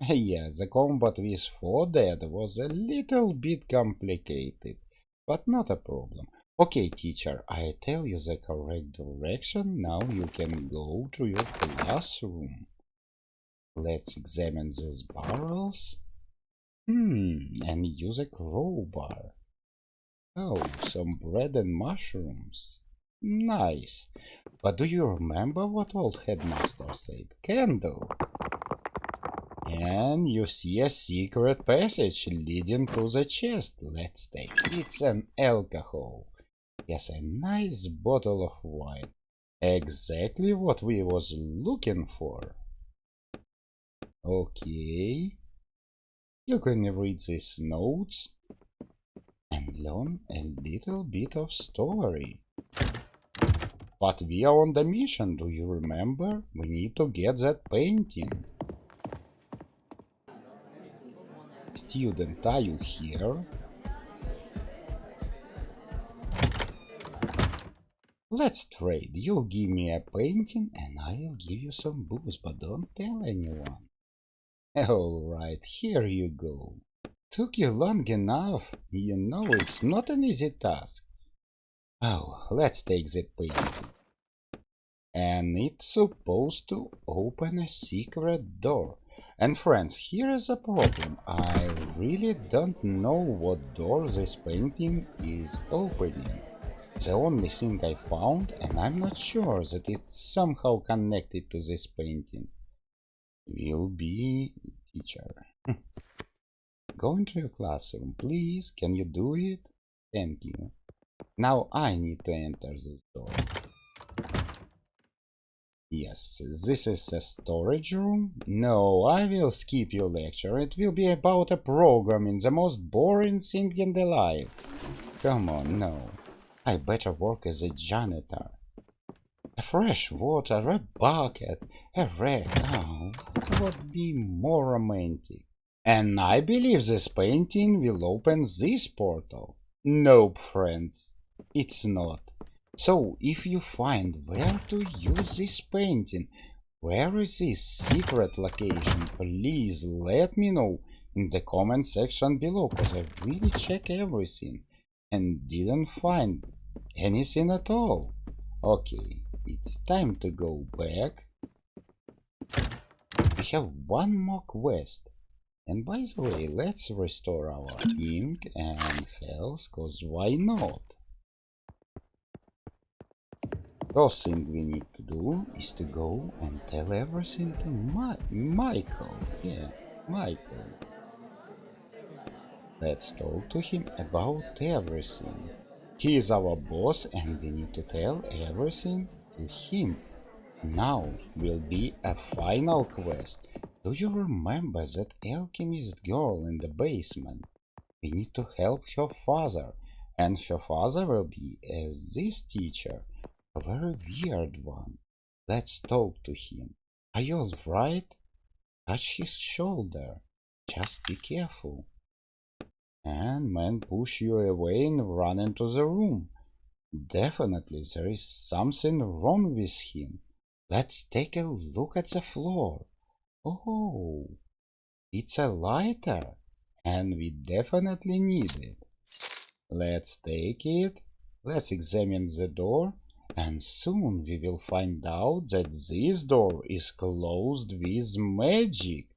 Yeah, the combat with 4 dead was a little bit complicated, but not a problem. Okay, teacher, I tell you the correct direction. Now you can go to your classroom. Let's examine these barrels. And use a crowbar. Oh, some bread and mushrooms. Nice. But do you remember what old headmaster said? Candle. And you see a secret passage leading to the chest. Let's take it. It's an alcohol. Yes, a nice bottle of wine. Exactly what we was looking for. Okay. You can read these notes and learn a little bit of story. But we are on the mission, do you remember? We need to get that painting. Student, are you here? Let's trade. You'll give me a painting and I'll give you some booze, but don't tell anyone. Alright, here you go. Took you long enough. You know it's not an easy task. Oh, let's take the painting. And it's supposed to open a secret door. And friends, here is a problem. I really don't know what door this painting is opening. The only thing I found, and I'm not sure that it's somehow connected to this painting, will be teacher. Go into your classroom, please. Can you do it? Thank you. Now I need to enter this door. Yes, this is a storage room? No, I will skip your lecture. It will be about a programming, the most boring thing in the life. Come on, no. I better work as a janitor. A fresh water, a bucket, a rag. Oh, what would be more romantic? And I believe this painting will open this portal. Nope, friends, it's not. So, if you find where to use this painting, where is this secret location, please let me know in the comment section below, cause I really checked everything and didn't find anything at all. Okay, it's time to go back. We have one more quest. And by the way, let's restore our ink and health, cause why not? First thing we need to do is to go and tell everything to Michael. Yeah, Michael. Let's talk to him about everything. He is our boss and we need to tell everything to him. Now will be a final quest. Do you remember that alchemist girl in the basement? We need to help her father, and her father will be as this teacher, a very weird one. Let's talk to him. Are you alright? Touch his shoulder. Just be careful. And man push you away and run into the room. Definitely there is something wrong with him. Let's take a look at the floor. Oh, it's a lighter, and we definitely need it. Let's take it, let's examine the door, and soon we will find out that this door is closed with magic,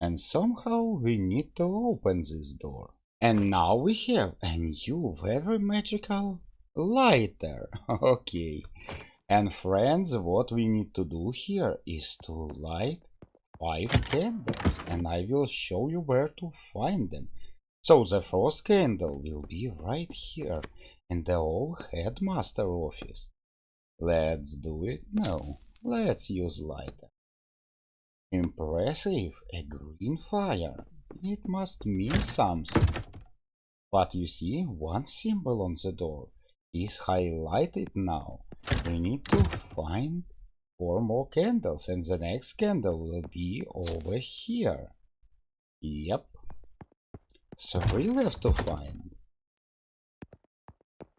and somehow we need to open this door. And now we have a new very magical lighter. Okay. And friends, what we need to do here is to light 5 candles, and I will show you where to find them. So the first candle will be right here in the old headmaster office. Let's do it now. Let's use lighter. Impressive, a green fire. It must mean something. But you see, one symbol on the door is highlighted now. We need to find 4 more candles, and the next candle will be over here. Yep. 3 left to find.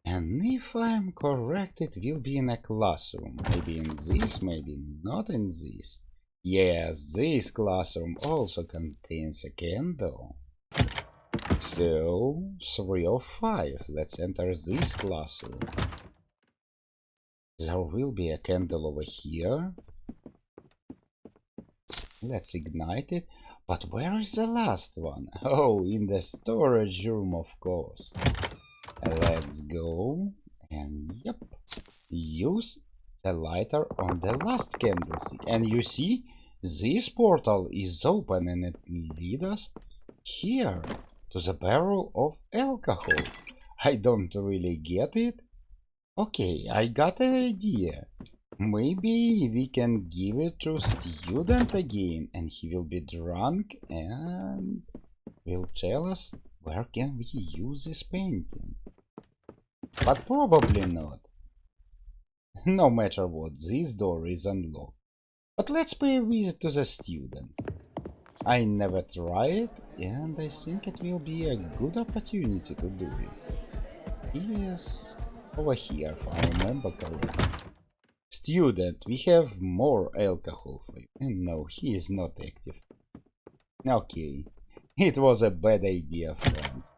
And if I'm correct, it will be in a classroom. Maybe in this, maybe not in this. Yes, this classroom also contains a candle. So, 3 of 5. Let's enter this classroom. There will be a candle over here. Let's ignite it. But where is the last one? Oh, in the storage room, of course. Let's go. And yep, use the lighter on the last candlestick. And you see, this portal is open and it leads us here to the barrel of alcohol. I don't really get it. Okay, I got an idea. Maybe we can give it to student again and he will be drunk and will tell us where can we use this painting. But probably not. No matter what, this door is unlocked. But let's pay a visit to the student. I never tried and I think it will be a good opportunity to do it. He is over here if I remember correctly. Student, we have more alcohol for you. No, he is not active. Okay, it was a bad idea, friends.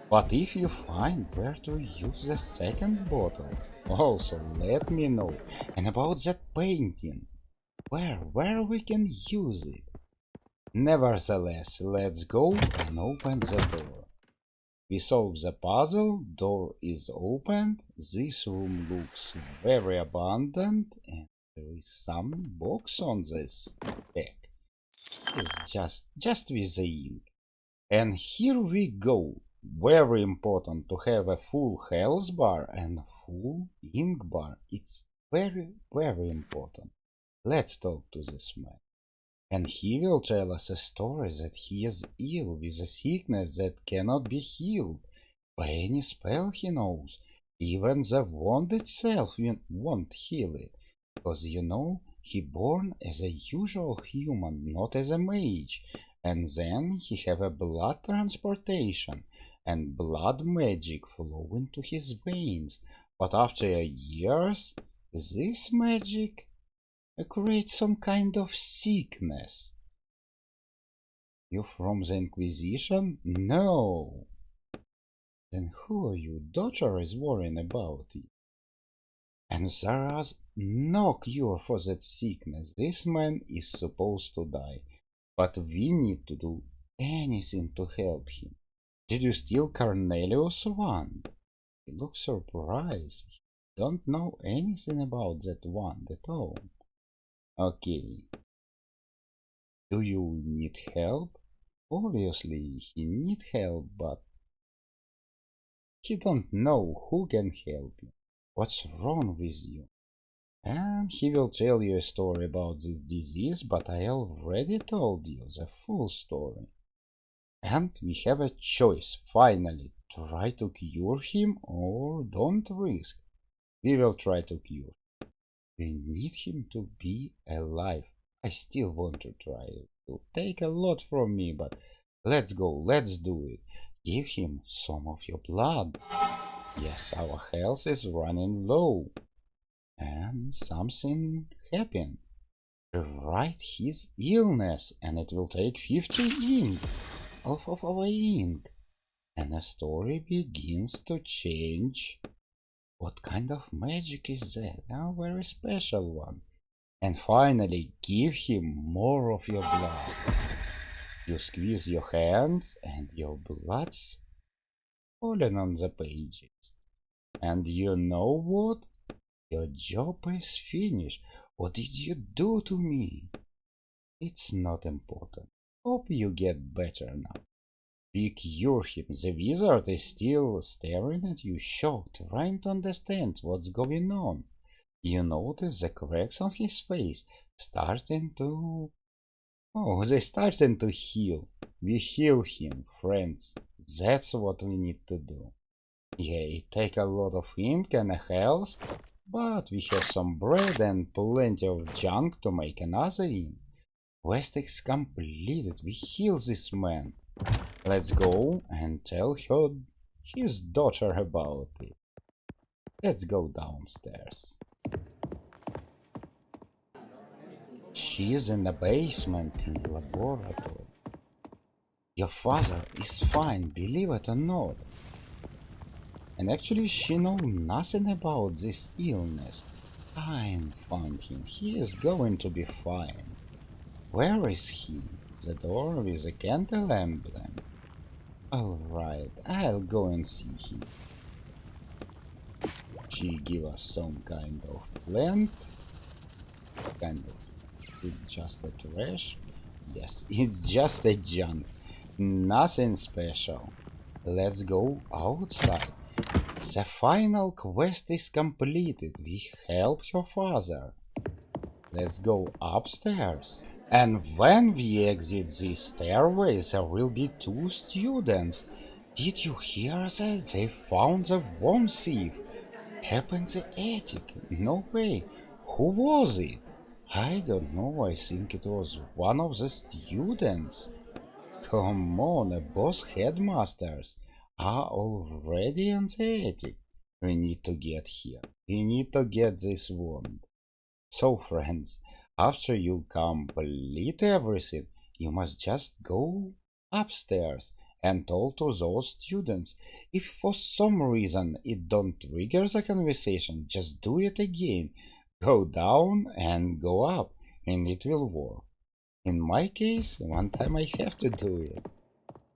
But if you find where to use the second bottle, also let me know. And about that painting, where we can use it. Nevertheless, let's go and open the door. We solve the puzzle, door is opened, this room looks very abundant and there is some box on this deck. It's just with the ink. And here we go. Very important to have a full health bar and full ink bar. It's very important. Let's talk to this man. And he will tell us a story that he is ill with a sickness that cannot be healed by any spell he knows. Even the wand itself won't heal it, because he born as a usual human, not as a mage, and then he have a blood transportation and blood magic flow into his veins. But after years, this magic create some kind of sickness. You from the Inquisition? No. Then who are you? Daughter is worrying about it. And there is no cure for that sickness. This man is supposed to die. But we need to do anything to help him. Did you steal Cornelius' wand? He looks surprised. He don't know anything about that wand at all. Okay. Do you need help? Obviously, he need help, but he don't know who can help you. What's wrong with you? And he will tell you a story about this disease, but I already told you the full story. And we have a choice, finally, try to cure him or don't risk. We will try to cure. We need him to be alive. I still want to try. It will take a lot from me, but let's go, let's do it. Give him some of your blood. Yes, our health is running low. And something happened. Rewrite his illness, and it will take 50 ink of our ink. And the story begins to change. What kind of magic is that? A very special one. And finally, give him more of your blood. You squeeze your hands and your blood's falling on the pages. And you know what? Your job is finished. What did you do to me? It's not important. Hope you get better now. We cure him. The wizard is still staring at you, shocked, trying to understand what's going on. You notice the cracks on his face starting to... Oh, they starting to heal. We heal him, friends. That's what we need to do. Yeah, it take a lot of ink and a health, but we have some bread and plenty of junk to make another ink. Quest is completed. We heal this man. Let's go and tell his daughter about it. Let's go downstairs. She's in the basement in the laboratory. Your father is fine, believe it or not. And actually she knows nothing about this illness. I found him. He is going to be fine. Where is he? The door with a candle emblem. Alright, I'll go and see him. She give us some kind of plant. Kind of. It's just a trash. Yes, it's just a junk. Nothing special. Let's go outside. The final quest is completed. We help your father. Let's go upstairs. And when we exit the stairways, there will be two students. Did you hear that? They found the one thief. Up in the attic. No way. Who was it? I don't know. I think it was one of the students. Come on, both headmasters are already in the attic. We need to get here. We need to get this wand. So, friends, after you complete everything, you must just go upstairs and tell to those students. If for some reason it don't trigger the conversation, just do it again. Go down and go up, and it will work. In my case, one time I have to do it.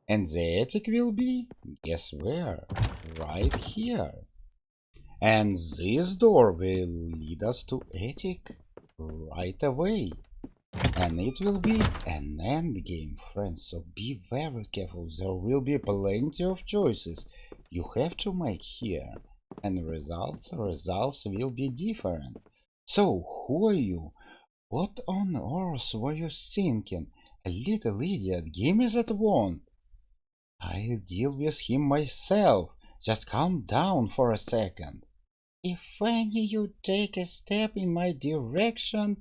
And the attic will be, guess where? Right here. And this door will lead us to attic right away. And it will be an end game, friends, so be very careful. There will be plenty of choices you have to make here. And results will be different. So, who are you? What on earth were you thinking? A little idiot, give me that wand. I'll deal with him myself. Just calm down for a second. If any you take a step in my direction,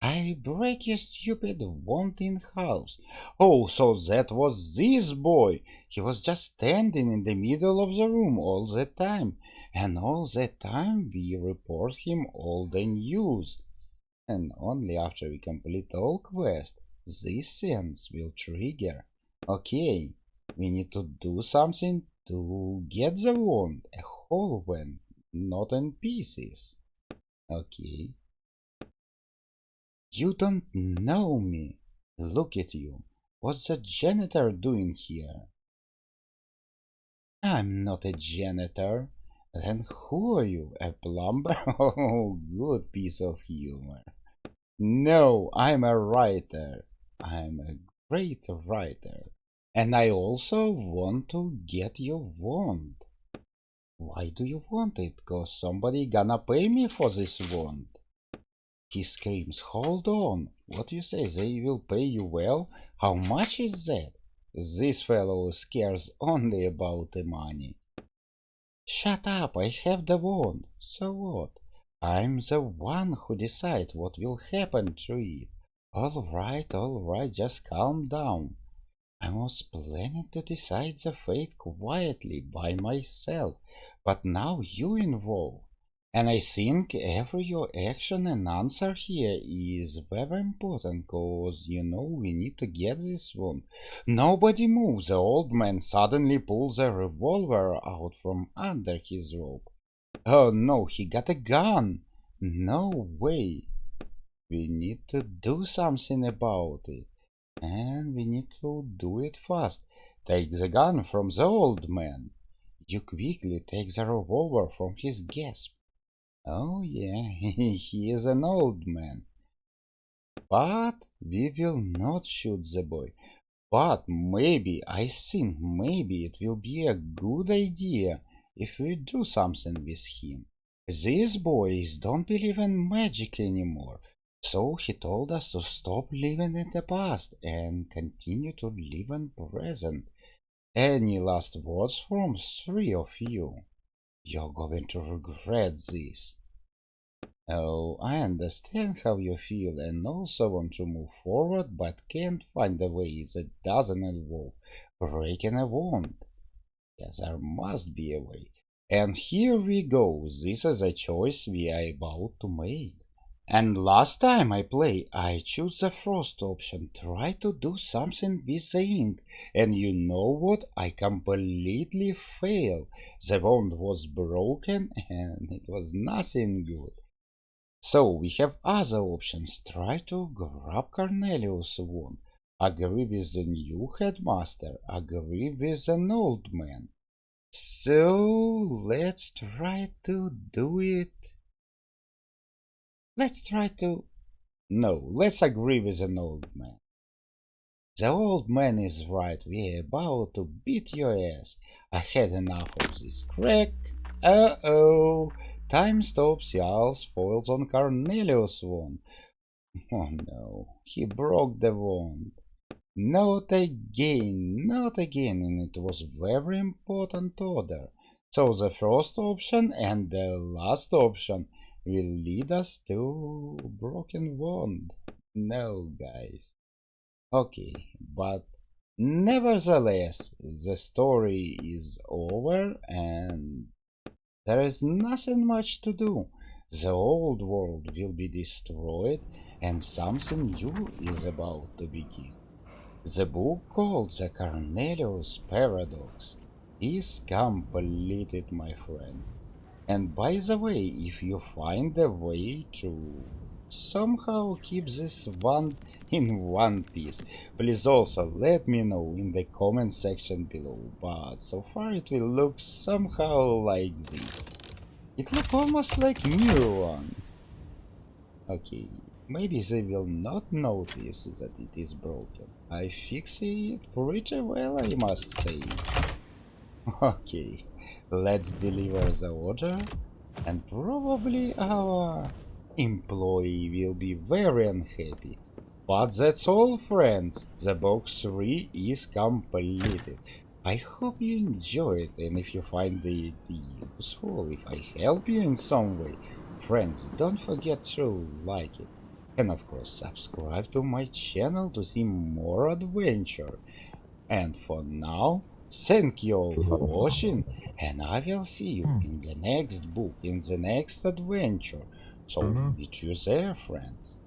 I break your stupid wand in halves. Oh, so that was this boy. He was just standing in the middle of the room all the time. And all the time we report him all the news. And only after we complete all quests, these scenes will trigger. Okay, we need to do something to get the wand, a whole one, not in pieces. Okay. You don't know me. Look at you. What's the janitor doing here? I'm not a janitor. Then who are you? A plumber? Oh, good piece of humor. No, I'm a writer. I'm a great writer. And I also want to get your wand. Why do you want it? 'Cause somebody gonna pay me for this wand. He screams, hold on. What you say? They will pay you well? How much is that? This fellow cares only about the money. Shut up, I have the wand. So what? I'm the one who decides what will happen to it. All right, just calm down. I was planning to decide the fate quietly by myself, but now you involved. And I think every your action and answer here is very important, cause we need to get this one. Nobody moves. The old man suddenly pulls a revolver out from under his robe. Oh no, he got a gun. No way. We need to do something about it. And we need to do it fast. Take the gun from the old man. You quickly take the revolver from his grasp. Oh yeah, he is an old man. But we will not shoot the boy. But maybe, I think maybe it will be a good idea if we do something with him. These boys don't believe in magic anymore, so he told us to stop living in the past and continue to live in present. Any last words from three of you? You're going to regret this. Oh, I understand how you feel and also want to move forward but can't find a way that doesn't involve breaking a wand. Yes, there must be a way. And here we go. This is a choice we are about to make. And last time I play, I choose the first option, try to do something with the ink, and you know what? I completely failed. The wand was broken and it was nothing good. So we have other options. Try to grab Cornelius' wand. Agree with the new headmaster. Agree with an old man. So let's try to do it. Let's try to No, let's agree with an old man. The old man is right. We're about to beat your ass. I had enough of this crack. Uh-oh. Time stops. Yals falls on Cornelius' wand. Oh no, he broke the wand. Not again, not again, and it was very important order. So the first option and the last option will lead us to broken wand. No, guys. Okay, but nevertheless, the story is over and there is nothing much to do. The old world will be destroyed and something new is about to begin. The book called The Kornelius Paradox is completed, my friends. And by the way, if you find a way to somehow keep this one in one piece, please also let me know in the comment section below. But so far it will look somehow like this. It look almost like new one. Okay, maybe they will not notice that it is broken. I fix it pretty well, I must say. Okay, let's deliver the order, and probably our employee will be very unhappy. But that's all, friends. The box 3 is completed. I hope you enjoy it, and if you find it useful, if I help you in some way, friends, don't forget to like it. And of course, subscribe to my channel to see more adventure. And for now, thank you all for watching, and I will see you in the next book, in the next adventure. So meet you there, friends.